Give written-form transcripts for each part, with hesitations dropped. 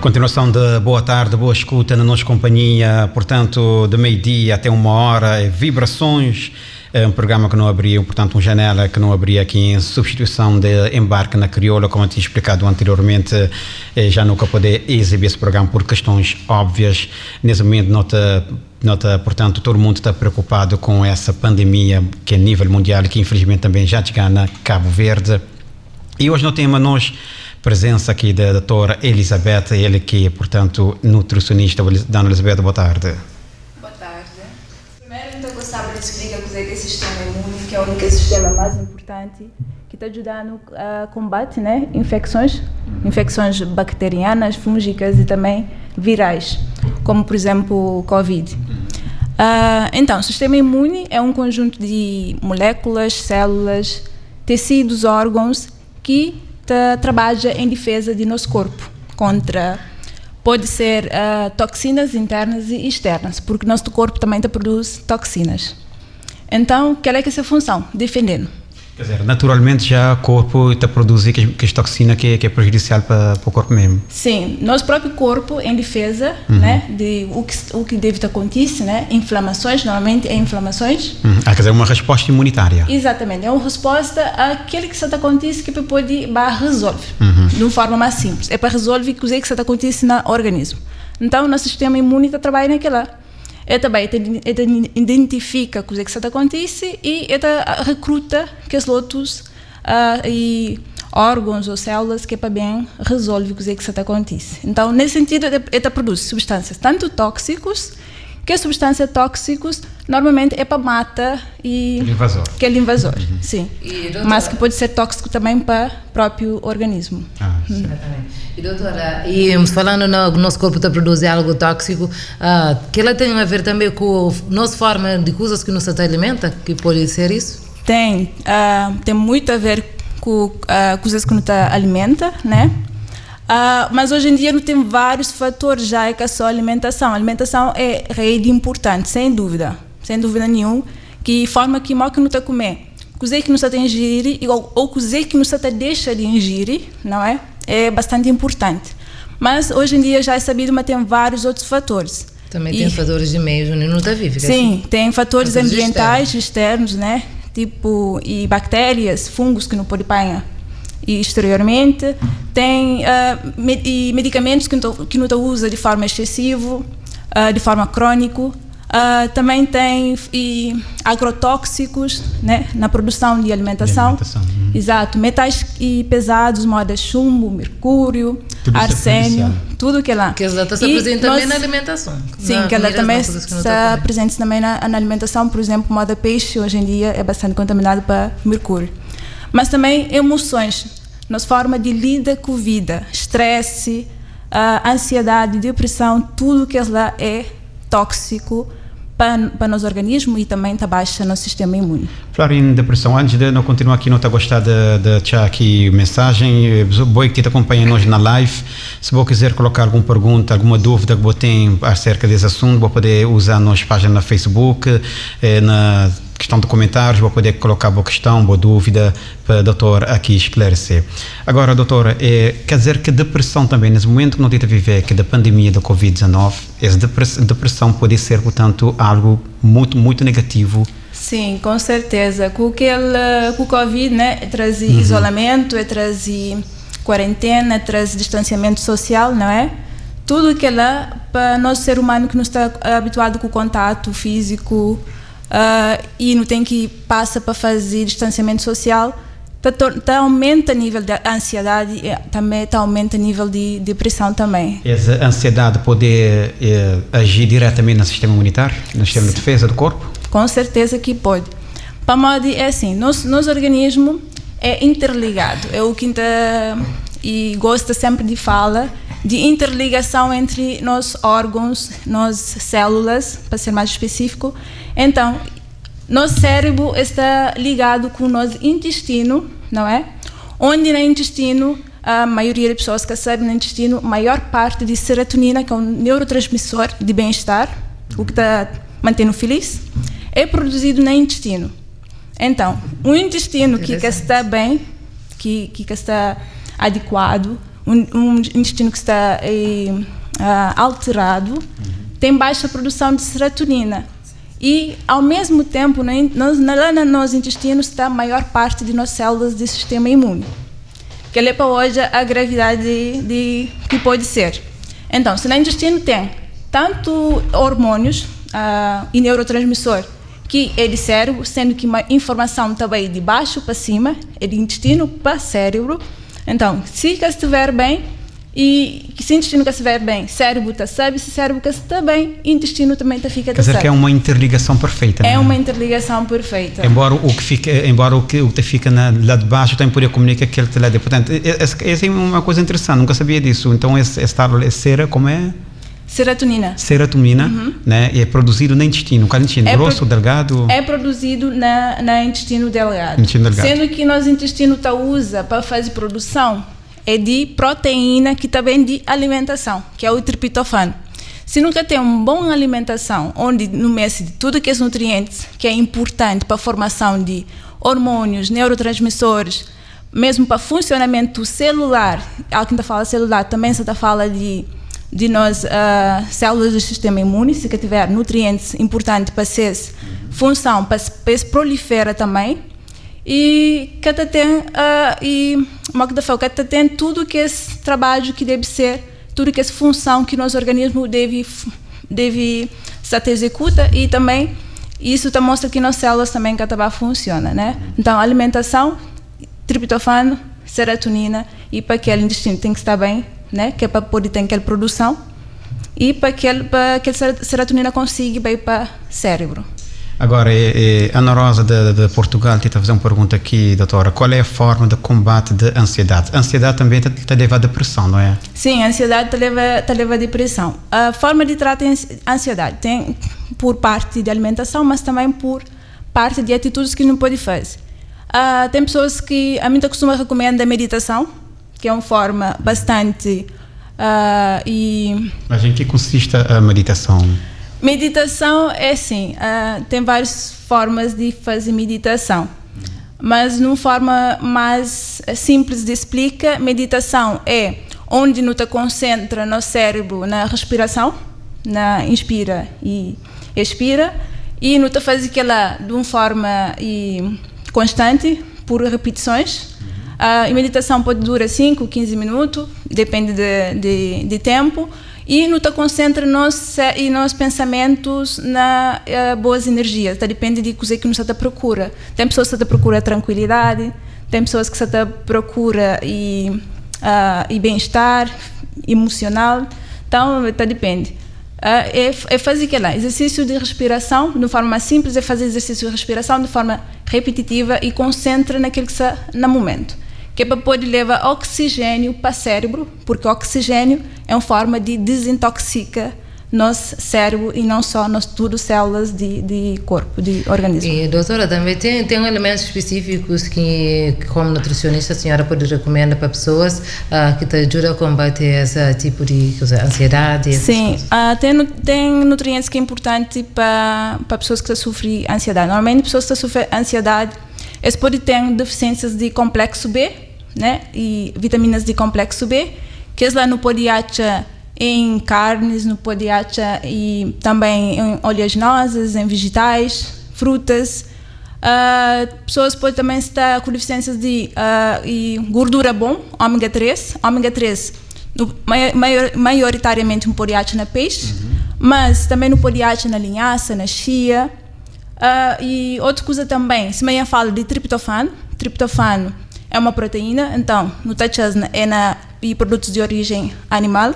Continuação de boa tarde, boa escuta na nossa companhia, portanto, de meio-dia até 1 hora, Vibrações, um programa que não abria, portanto, uma janela que não abria aqui em substituição de Embarque na Crioula, como eu tinha explicado anteriormente, já nunca poder exibir esse programa por questões óbvias. Nesse momento, nota, portanto, todo mundo está preocupado com essa pandemia que é a nível mundial, que infelizmente também já chega na Cabo Verde. E hoje no tema nós presença aqui da doutora Elizabeth, ele que é, portanto, nutricionista. Dona Elizabeth, boa tarde. Boa tarde. Primeiro, eu gostava de explicar o que é o sistema imune, que é o único sistema mais importante, que está ajudando a combate, né, infecções bacterianas, fúngicas e também virais, como, por exemplo, o Covid. Então, o sistema imune é um conjunto de moléculas, células, tecidos, órgãos que trabalha em defesa de nosso corpo contra, pode ser toxinas internas e externas, porque nosso corpo também produz toxinas. Então, qual é que é essa função? Defendendo. Quer dizer, naturalmente já o corpo está produzindo que é toxina que é prejudicial para o corpo mesmo. Sim, nosso próprio corpo em defesa, né, de o que deve acontecer, né, inflamações, normalmente é inflamações. Quer dizer, uma resposta imunitária. Exatamente, é uma resposta àquele que está acontecendo que pode resolver de uma forma mais simples. É para resolver o que está acontecendo no organismo. Então, o nosso sistema imune trabalha naquela. Também identifica o que está acontecendo e recruta aqueles outros e órgãos ou células que para bem resolver o que está acontecendo. Então, nesse sentido, produz substâncias tanto tóxicos, que substâncias tóxicas normalmente é para matar e aquele invasor, sim. Mas que pode ser tóxico também para o próprio organismo. Exatamente. E doutora, falando no nosso corpo está produzir algo tóxico, que ela tem a ver também com a nossa forma de coisas que nos alimenta, que pode ser isso? Tem muito a ver com coisas que nos alimenta, né? Mas hoje em dia não tem vários fatores, já é que só alimentação. A alimentação é rede importante, sem dúvida nenhuma, que forma que mal que não está a comer, coisa que não está a ingerir ou coisa que não está a deixar de ingerir, não é? É bastante importante. Mas hoje em dia já é sabido, mas tem vários outros fatores. Também tem fatores de meio onde não está vivo. Sim, assim? Tem fatores ambientais externos, né? Tipo, e bactérias, fungos que não pode apanhar. E exteriormente tem medicamentos que não usa de forma excessiva, de forma crônica. Também tem agrotóxicos, né, na produção de alimentação. Exato, metais pesados, moda chumbo, mercúrio, tudo arsênio, tudo que lá. Que ela está presente também na alimentação. Sim, que ela também está presente também na alimentação. Por exemplo, moda peixe hoje em dia é bastante contaminado para mercúrio. Mas também emoções, nossa forma de lidar com a vida, estresse, ansiedade, depressão, tudo que lá é tóxico para o nosso organismo e também baixa nosso sistema imune. Falar em depressão, antes de não continuar aqui, não está a gostar de deixar aqui mensagem, boi que te acompanha nós na live, se você quiser colocar alguma pergunta, alguma dúvida que você tem acerca desse assunto, você pode usar nossa página na Facebook, na questão de comentários, vou poder colocar a boa questão, boa dúvida para a doutora aqui esclarecer. Agora, doutora, quer dizer que depressão também, nesse momento que nós estamos a viver, que da pandemia da Covid-19, essa depressão pode ser, portanto, algo muito, muito negativo. Sim, com certeza. Com o Covid, né, traz isolamento, traz quarentena, traz distanciamento social, não é? Tudo que é lá para nós ser humano que não está habituado com o contato físico, e não tem que passar para fazer distanciamento social, aumenta o nível de ansiedade e também aumenta o nível de depressão também. Essa ansiedade pode agir diretamente no sistema imunitário, no sistema de defesa do corpo? Com certeza que pode. Para modo é assim, nosso organismo é interligado, é o que e gosta sempre de falar de interligação entre nossos órgãos, nossas células, para ser mais específico. Então, nosso cérebro está ligado com o nosso intestino, não é? Onde no intestino, a maioria das pessoas que sabem no intestino, a maior parte de serotonina, que é um neurotransmissor de bem-estar, o que está mantendo feliz, é produzido no intestino. Então, o intestino que está bem, que está adequado, um intestino que está alterado, tem baixa produção de serotonina. E, ao mesmo tempo, lá no nosso intestino está a maior parte de nossas células do sistema imune. Que é para hoje a gravidade que pode ser. Então, se no intestino tem tanto hormônios e neurotransmissor que é de cérebro, sendo que uma informação também de baixo para cima, é de intestino para cérebro. Então, se estiver bem, e se o intestino estiver bem, cérebro está sabe, se cérebro está bem, intestino também fica. Quer dizer que é uma interligação perfeita. É uma interligação perfeita. Embora o que fica lá de baixo também poderia comunicar aquele que lá de. Portanto, essa é uma coisa interessante, nunca sabia disso. Então, esse cera, como é? Serotonina, né? É produzido no intestino. Qual intestino? Grosso, delgado? É produzido no intestino delgado. Sendo que nosso intestino usa para fazer produção é de proteína que também de alimentação, que é o triptofano. Se nunca tem uma boa alimentação, onde no meio de tudo que é nutrientes, que é importante para a formação de hormônios, neurotransmissores, mesmo para funcionamento celular, alguém está falando celular, também se está falando de nós células do sistema imune, se tiver nutrientes importantes para ser função, para se proliferar também. E cada tem tem tudo que esse trabalho que deve ser, tudo que essa função que nosso organismo deve se executa, e também isso mostra que nossas células também funciona, né? Então, alimentação, triptofano, serotonina, e para aquele intestino tem que estar bem, né? Que é para poder ter aquela produção, e para que a serotonina consiga ir para o cérebro. Agora, a Ana Rosa de Portugal está a fazer uma pergunta aqui, doutora. Qual é a forma de combate da ansiedade? A ansiedade também está a levar a depressão, não é? Sim, a ansiedade está a levar a depressão. A forma de tratar a ansiedade tem por parte de alimentação, mas também por parte de atitudes que não pode fazer. Tem pessoas que a mim costuma recomendar a meditação, que é uma forma bastante... Mas em que consiste a meditação? Meditação é assim, tem várias formas de fazer meditação, mas numa forma mais simples de explicar, meditação é onde não te concentra no cérebro, na respiração, na inspira e expira, e não te faz aquela de uma forma constante, por repetições. A meditação pode durar 5, 15 minutos, depende de tempo. E não te concentra nos pensamentos na boas energias. Depende de coisa que você te procura. Tem pessoas que te procura tranquilidade, tem pessoas que você te procura e bem-estar emocional. Então, depende. É fazer exercício de respiração de uma forma mais simples, é fazer exercício de respiração de forma repetitiva e concentra naquilo que está no momento. Que é para poder levar oxigênio para o cérebro, porque o oxigênio é uma forma de desintoxicar nosso cérebro e não só nas tudo células de corpo, de organismo. E, doutora, também tem elementos específicos que, como nutricionista, a senhora pode recomendar para pessoas que te ajudam a combater esse tipo de ansiedade? Sim, tem nutrientes que é importante para pessoas que sofrem ansiedade. Normalmente, pessoas que sofrem ansiedade, eles podem ter deficiências de complexo B, né, e vitaminas de complexo B, que eles lá não podem achar em carnes, não podem achar e também em oleaginosas, em vegetais, frutas. Pessoas podem também estar com deficiências de gordura bom, ômega 3. Ômega 3 maioritariamente não pode achar na peixe, mas também não pode achar na linhaça, na chia. E outra coisa também, se eu falo de triptofano. Triptofano é uma proteína, então no tachas e produtos de origem animal,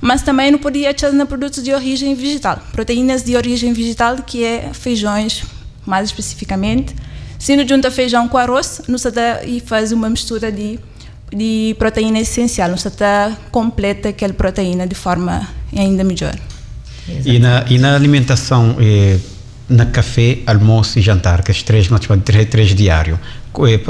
mas também não podia achar na produtos de origem vegetal. Proteínas de origem vegetal, que é feijões, mais especificamente. Se não junta feijão com arroz, não se dá e faz uma mistura de proteína essencial, não se dá completa aquela proteína de forma ainda melhor. E na alimentação, na café, almoço e jantar, que nós chamamos de 3 diários,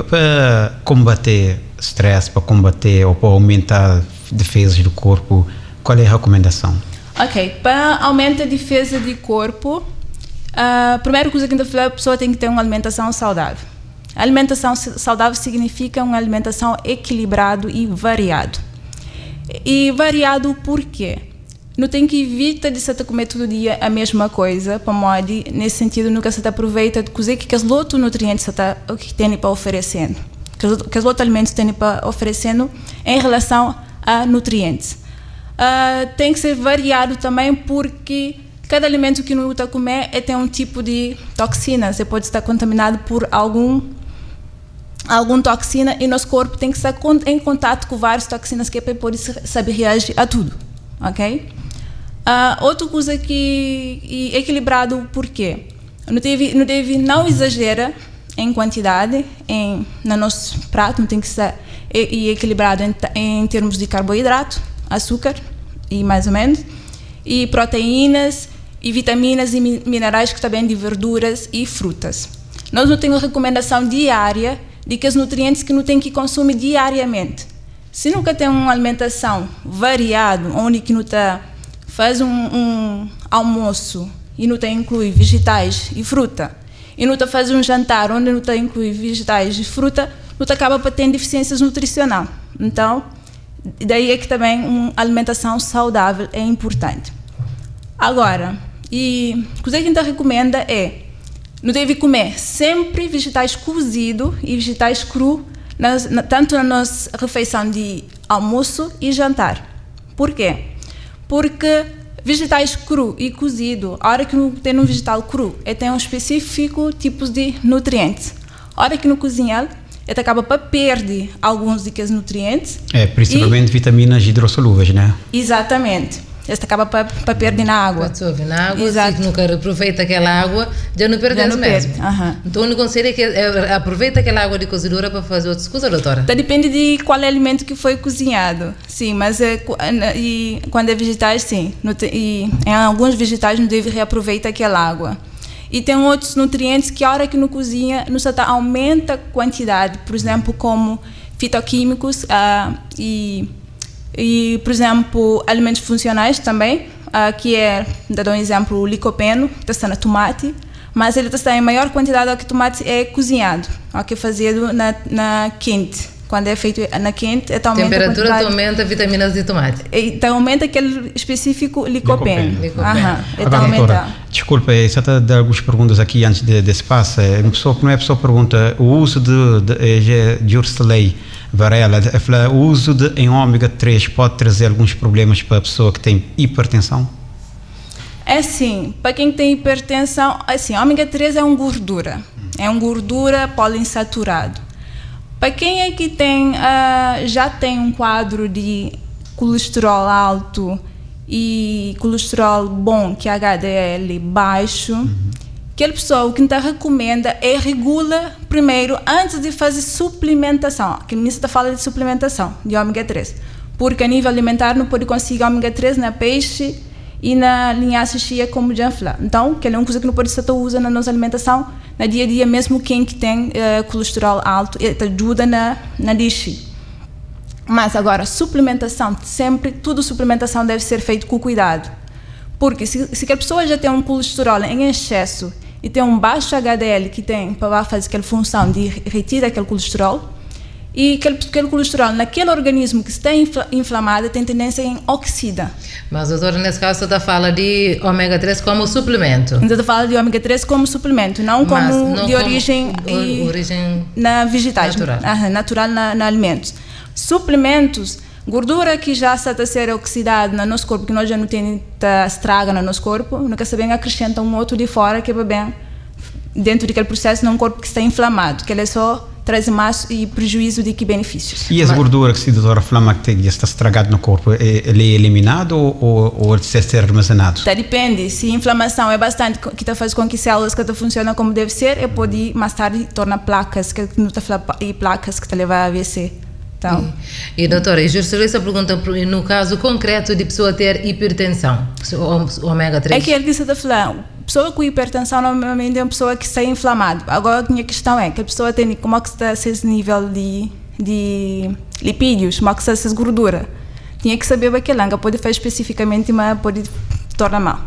para combater stress, para combater ou para aumentar defesas do corpo, qual é a recomendação? Ok, para aumentar a defesa do corpo, a primeira coisa que a pessoa tem que ter uma alimentação saudável. A alimentação saudável significa uma alimentação equilibrada e variada. E variado por quê? Não tem que evitar de você comer todo dia a mesma coisa, para modo, nesse sentido, nunca se aproveita de cozer que os outros nutrientes que tem para oferecendo, que os outros alimentos têm para oferecendo em relação a nutrientes. Tem que ser variado também porque cada alimento que não está a comer tem um tipo de toxina, você pode estar contaminado por alguma toxina e nosso corpo tem que estar em contato com várias toxinas que é para poder saber reagir a tudo, ok? Outra coisa que é equilibrado, por quê? Não exagera em quantidade no nosso prato, não tem que ser equilibrado em termos de carboidrato, açúcar e mais ou menos, e proteínas e vitaminas e minerais, que também de verduras e frutas. Nós não temos recomendação diária de que os nutrientes que não tem que consumir diariamente. Se nunca tem uma alimentação variada, onde que não está faz um almoço e não inclui vegetais e fruta, e não está faz um jantar onde não está inclui vegetais e fruta, não acaba por ter deficiências nutricionais. Então, daí é que também uma alimentação saudável é importante. Agora, e o que a gente recomenda é não deve comer sempre vegetais cozidos e vegetais crus, tanto na nossa refeição de almoço e jantar. Por quê? Porque vegetais cru e cozido, a hora que não tem um vegetal cru, ele tem um específico tipo de nutrientes. A hora que não cozinha, ele acaba para perder alguns daqueles nutrientes. Principalmente vitaminas hidrossolúveis, né? Exatamente. Ele acaba para perder na água. Dissolve na água, se nunca aproveita aquela água, já não perdemos mesmo. Então, o conselho é que aproveita aquela água de cozedura para fazer outras coisas, doutora? Depende de qual é o alimento que foi cozinhado. Sim, mas quando é vegetais, sim. E em alguns vegetais não deve reaproveitar aquela água. E tem outros nutrientes que a hora que não cozinha, não só aumenta a quantidade, por exemplo, como fitoquímicos e, por exemplo, alimentos funcionais também, que dá um exemplo, o licopeno, que está no tomate, mas ele está em maior quantidade do que o tomate é cozinhado, que é feito na quente. Quando é feito na quente, aumenta temperatura a aumenta vitaminas de tomate. Então aumenta aquele específico licopeno. Agora, doutora, desculpa, você está dando algumas perguntas aqui antes desse passo. A primeira pessoa pergunta, o uso de Ursulei Varela, o uso em ômega 3 pode trazer alguns problemas para a pessoa que tem hipertensão? É sim, para quem tem hipertensão, ômega 3 é uma gordura. É uma gordura poliinsaturada. Para quem é que já tem um quadro de colesterol alto e colesterol bom, que é HDL baixo, aquela pessoa, o que a gente recomenda é regula primeiro, antes de fazer suplementação. Que o ministro fala de suplementação de ômega 3, porque a nível alimentar não pode conseguir ômega 3 na peixe e na linhaça chia como já falei. Então, que é uma coisa que não pode ser usada na nossa alimentação, no dia a dia, mesmo quem que tem colesterol alto, ajuda na dieta. Mas agora, suplementação, sempre, tudo suplementação deve ser feito com cuidado. Porque se a pessoa já tem um colesterol em excesso e tem um baixo HDL que tem para fazer aquela função de retirar aquele colesterol, e aquele colesterol naquele organismo que está inflamado tem tendência em oxidar. Mas, doutora, nesse caso você fala de ômega 3 como suplemento? Você fala de ômega 3 como suplemento, não de origem na vegetais, natural na alimentos. Suplementos, gordura que já está a ser oxidada no nosso corpo, que nós já não temos estraga no nosso corpo, nunca sabemos acrescenta um outro de fora que é bem dentro daquele processo num corpo que está inflamado, que ele é só traz mais e prejuízo do que benefícios. E as gorduras que a doutora Flama que está estragado no corpo, ele é eliminado ou ele deve ser armazenado? Depende. Se a inflamação é bastante, que está fazendo com que células que funcionam como deve ser, pode mais tarde tornar placas, que não está e placas que te levar a AVC. Então. E doutora, e essa pergunta no caso concreto de pessoa ter hipertensão, ômega 3? É que ele que você está falando. Pessoa com hipertensão normalmente é uma pessoa que está inflamada. Agora a minha questão é que a pessoa tem como é que está esse nível de lipídios, como é que está essa gordura. Tinha que saber o que ela pode fazer especificamente, mas pode tornar mal.